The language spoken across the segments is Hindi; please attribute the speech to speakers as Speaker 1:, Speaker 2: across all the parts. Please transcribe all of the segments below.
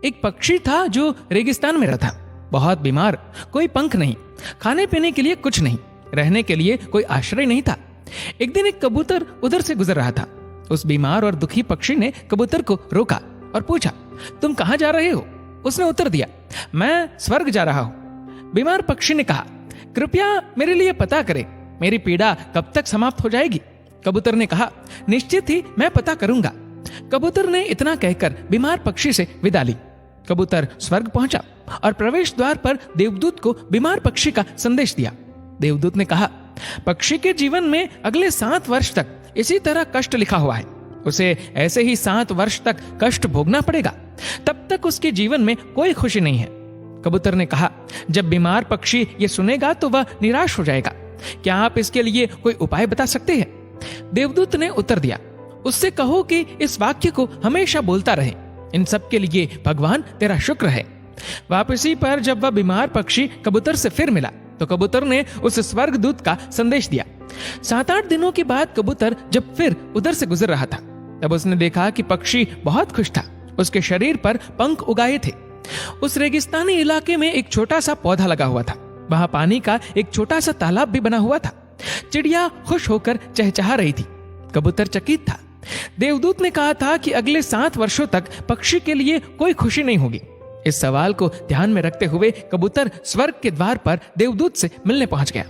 Speaker 1: एक पक्षी था जो रेगिस्तान में रहता, बहुत बीमार, कोई पंख नहीं, खाने पीने के लिए कुछ नहीं, रहने के लिए कोई आश्रय नहीं था। एक दिन एक कबूतर उधर से गुजर रहा था। उस बीमार और दुखी पक्षी ने कबूतर को रोका और पूछा, तुम कहाँ जा रहे हो? उसने उत्तर दिया, मैं स्वर्ग जा रहा हूं। बीमार पक्षी ने कहा, कृपया मेरे लिए पता करें, मेरी पीड़ा कब तक समाप्त हो जाएगी? कबूतर ने कहा, निश्चित ही मैं पता करूंगा। कबूतर ने इतना कहकर बीमार पक्षी से विदा ली। कबूतर स्वर्ग पहुंचा और प्रवेश द्वार पर देवदूत को बीमार पक्षी का संदेश दिया। देवदूत ने कहा, पक्षी के जीवन में अगले 7 वर्ष तक इसी तरह कष्ट लिखा हुआ है, उसे ऐसे ही 7 वर्ष तक कष्ट भोगना पड़ेगा, तब तक उसके जीवन में कोई खुशी नहीं है। कबूतर ने कहा, जब बीमार पक्षी ये सुनेगा तो वह निराश हो जाएगा, क्या आप इसके लिए कोई उपाय बता सकते हैं? देवदूत ने उत्तर दिया, उससे कहो कि इस वाक्य को हमेशा बोलता रहे, इन सब के लिए भगवान तेरा शुक्र है। वापसी पर जब वह बीमार पक्षी कबूतर से फिर मिला तो कबूतर ने उस स्वर्गदूत का संदेश दिया। 7-8 दिनों के बाद कबूतर जब फिर उधर से गुजर रहा था, तब उसने देखा कि पक्षी बहुत खुश था, उसके शरीर पर पंख उगाए थे। उस रेगिस्तानी इलाके में एक छोटा सा पौधा लगा हुआ था, वहां पानी का एक छोटा सा तालाब भी बना हुआ था। चिड़िया खुश होकर चहचहा रही थी, कबूतर चकित था। देवदूत ने कहा था कि अगले 7 वर्षों तक पक्षी के लिए कोई खुशी नहीं होगी। इस सवाल को ध्यान में रखते हुए कबूतर स्वर्ग के द्वार पर देवदूत से मिलने पहुंच गया।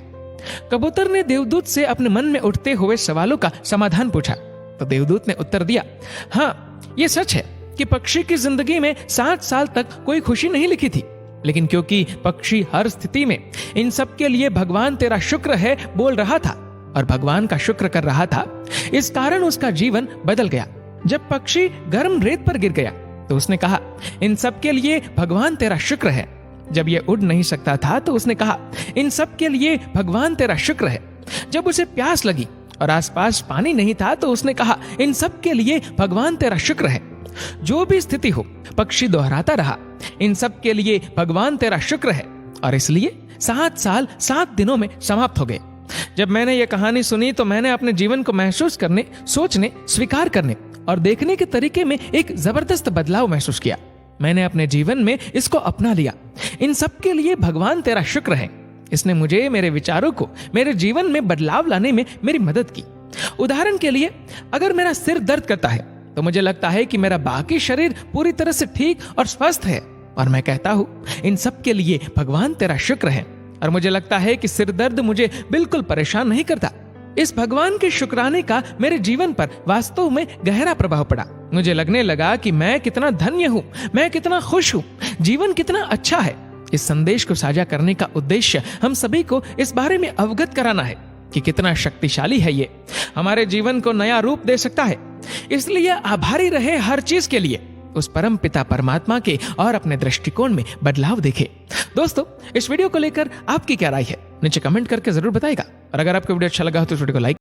Speaker 1: कबूतर ने देवदूत से अपने मन में उठते हुए सवालों का समाधान पूछा तो देवदूत ने उत्तर दिया, हाँ, ये सच है कि पक्षी की जिंदगी में 7 साल तक कोई खुशी नहीं लिखी थी, लेकिन क्योंकि पक्षी हर स्थिति में इन सब के लिए भगवान तेरा शुक्र है बोल रहा था और भगवान का शुक्र कर रहा था, इस कारण उसका जीवन बदल गया। जब पक्षी गर्म रेत पर गिर गया तो उसने कहा, इन सब के लिए भगवान तेरा शुक्र है। जब यह उड़ नहीं सकता था तो उसने कहा, इन सब के लिए भगवान तेरा शुक्र है। जब उसे प्यास लगी और आसपास पानी नहीं था तो उसने कहा, इन सब के लिए भगवान तेरा शुक्र है। जो भी स्थिति हो, पक्षी दोहराता रहा, इन सब के लिए भगवान तेरा शुक्र है, और इसलिए 7 साल 7 दिनों में समाप्त हो गए। जब मैंने ये कहानी सुनी तो मैंने अपने जीवन को महसूस करने, सोचने, स्वीकार करने और देखने के तरीके में एक जबरदस्त बदलाव महसूस किया। मैंने अपने जीवन में इसको अपना लिया। इन सब के लिए भगवान तेरा शुक्र है। इसने मुझे, मेरे विचारों को, मेरे जीवन में बदलाव लाने में मेरी मदद की। उदाहरण के लिए, अगर मेरा सिर दर्द करता है तो मुझे लगता है कि मेरा बाकी शरीर पूरी तरह से ठीक और स्वस्थ है, और मैं कहता हूँ, इन सब के लिए भगवान तेरा शुक्र है। और मुझे लगता है कि सिर दर्द मुझे बिल्कुल परेशान नहीं करता। इस भगवान के शुक्राने का मेरे जीवन पर वास्तव में गहरा प्रभाव पड़ा। मुझे लगने लगा कि मैं कितना धन्य हूँ, मैं कितना खुश हूँ, जीवन कितना अच्छा है। इस संदेश को साझा करने का उद्देश्य हम सभी को इस बारे में अवगत कराना है कि कितना शक्तिशाली है ये, हमारे जीवन को नया रूप दे सकता है। इसलिए आभारी रहे हर चीज के लिए, उस परम पिता परमात्मा के, और अपने दृष्टिकोण में बदलाव देखे। दोस्तों, इस वीडियो को लेकर आपकी क्या राय है नीचे कमेंट करके जरूर बताइएगा। और अगर आपको वीडियो अच्छा लगा हो तो वीडियो को लाइक